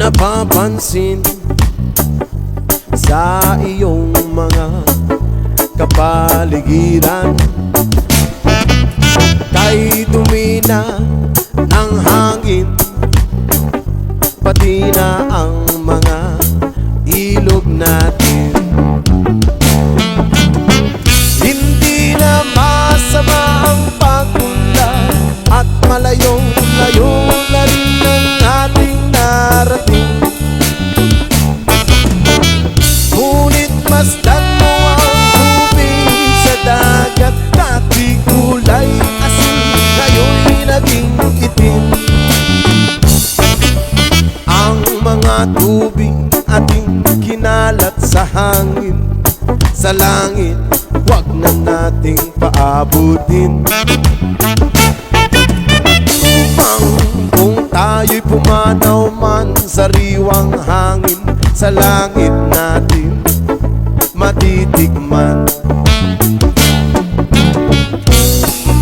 napapansin sa iyong mga kapaligiran. Kay dumi na ng hangin, pati na ang mga ilog natin. Hindi na masama ang pagpunla at malayong-layo na rin ang ating narating. Ngunit masdan mo ang tubig sa dagat, dati kulay asin, ngayon'y naging itim. Ang mga tubig ating kinalat sa hangin, sa langit wag na nating paabutin. Upang kung tayo'y pumanaw man sa riwang hangin, sa langit natin matitikman.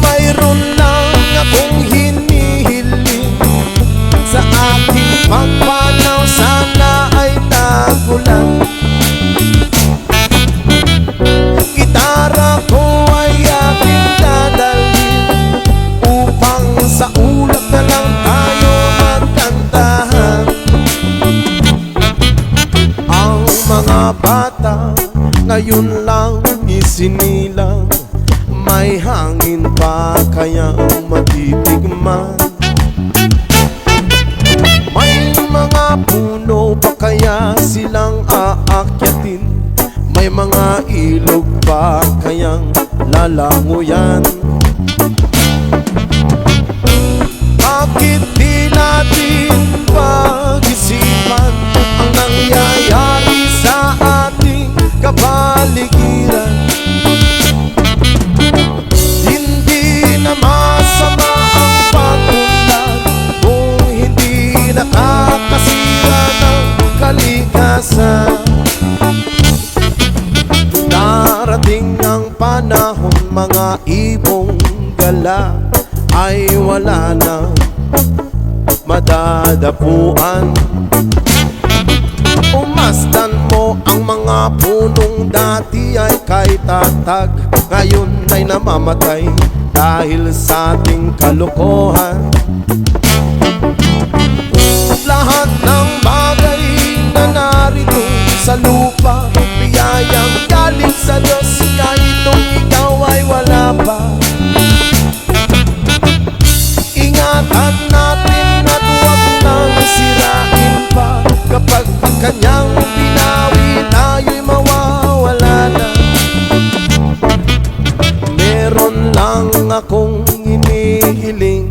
Mayroon lang akong hinihiling sa aking pagpanaw, sana ay nagulan. Gitara ko ay aking dadalhin upang sa ulap na lang tayo magkantahan. Ang mga bata ngayon lang isinilang, may hangin pa kayang matitikman. May mga puno pa kaya silang aakyatin, may mga ilog pa kayang lalanguyan. Bakit di natin pag-isipan ang nangyayari sa ating kapaligiran? Hindi na masama ang pagpunlad kung hindi nakakasira ng kalikasan. Darating ang panahon, mga ibong gala ay wala na madadapuan. Umasdan mo ang mga punong dati ay kay tatag, ngayon ay namamatay dahil sa ating kalokohan. Lahat ng bagay na narito sa lupa, biyayang galing sa Diyos, kahit nung ikaw ay wala pa. Ingatan natin at huwag nang sirain pa, kapag kanyang pinawi tayo'y mawawala na. Meron lang akong inihiling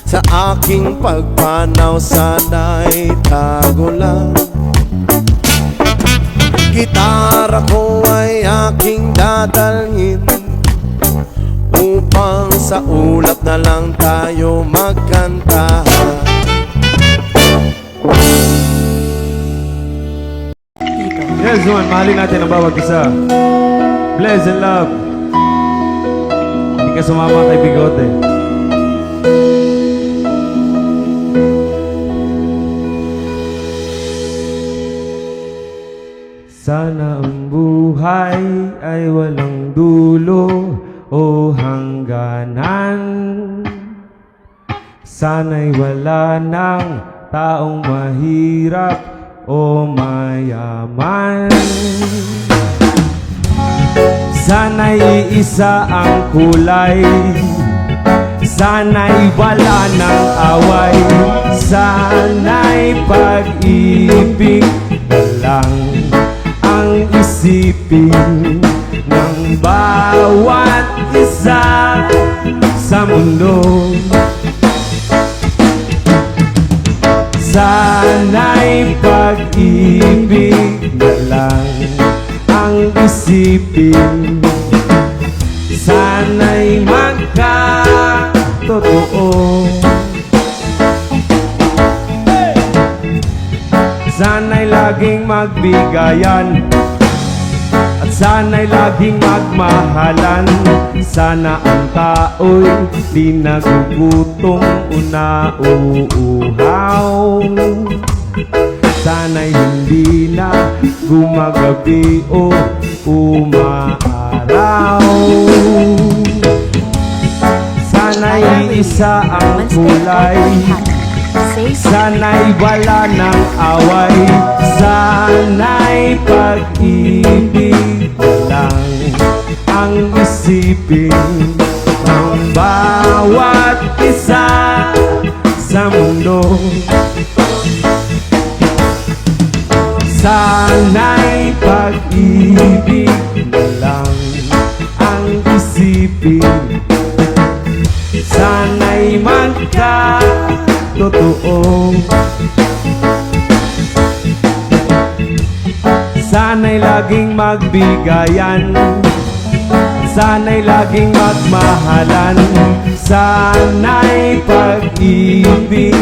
sa aking pagpanaw, sana'y tago lang. Gitara ko ay aking dadalhin upang sa ulap na lang tayo magkantahan. Yes, man, mahalin natin ang bawat isa. Bless and love. Hindi ka sumama kay Bigote. Sana ang buhay ay walang dulo o hangganan. Sana'y wala ng taong mahirap o mayaman. Sana'y isa ang kulay, sana'y wala ng away, sana'y pag-ibig na lang ang isipin ng bawat isa sa mundo. Sana'y pag-ibig na lang ang isipin, sana'y magkatotoo. Sana'y laging magbigayan at sana'y laging magmahalan. Sana ang tao'y di nagugutom o nauuhaw. Sana'y hindi na gumagabi o umaaraw. Sana'y isa ang kulay, sana'y wala ng away, sana'y pag-ibig lang ang isipin ng bawat isa sa mundo. Sana'y pag-ibig lang ang isipin, sana'y magkatotoo. Sana'y laging magbigayan, sana'y laging magmahalan, sana'y pag-ibig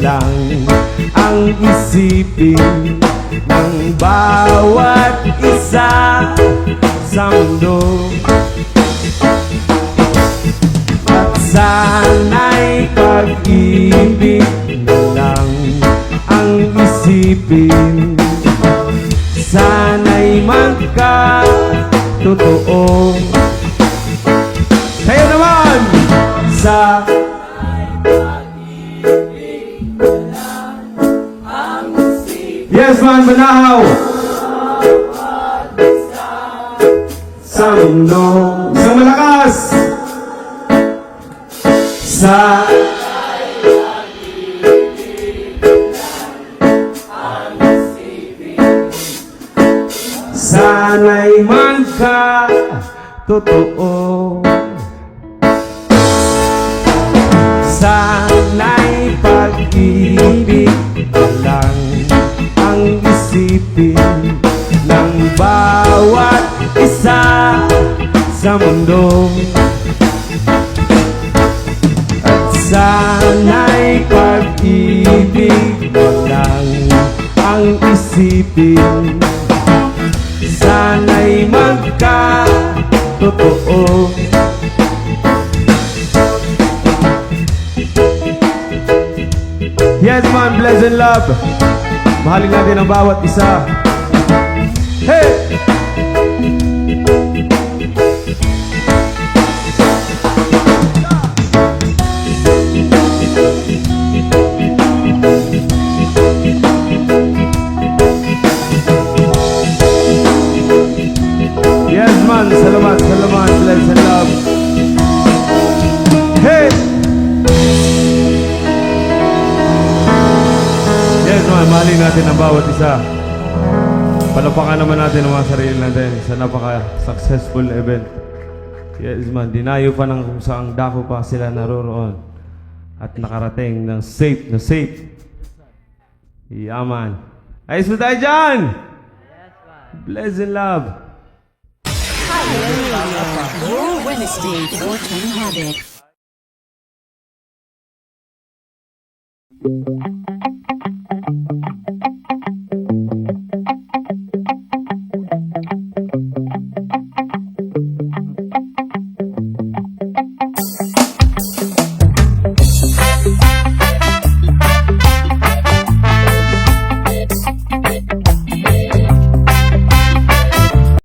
lang ang isipin ng bawat isa sa mundo. At sana'y pag-ibig lang ang isipin, sana'y magkatotoo. Kayo naman! Sa yes man, Banahaw! Sa mundo, isang malakas! Sa sana'y magkatotoo. Sana'y pag-ibig lang ang isipin ng bawat isa sa mundo. At sana'y pag-ibig lang ang isipin, sana'y magkatotoo. Yes man, bless and love. Mahalin natin ang bawat isa. Hey! Yes man, salamat, salamat, bless and love. Hey! Yes man, mahalin natin ang bawat isa. Palapakan naman natin ang mga sarili natin sa napaka-successful event. Yes man, dinayo pa ng kung saang dako pa sila naroroon at nakarating ng safe na safe. Yaman. Ayos mo tayo dyan! Bless and love. Your Wednesday 420 habit.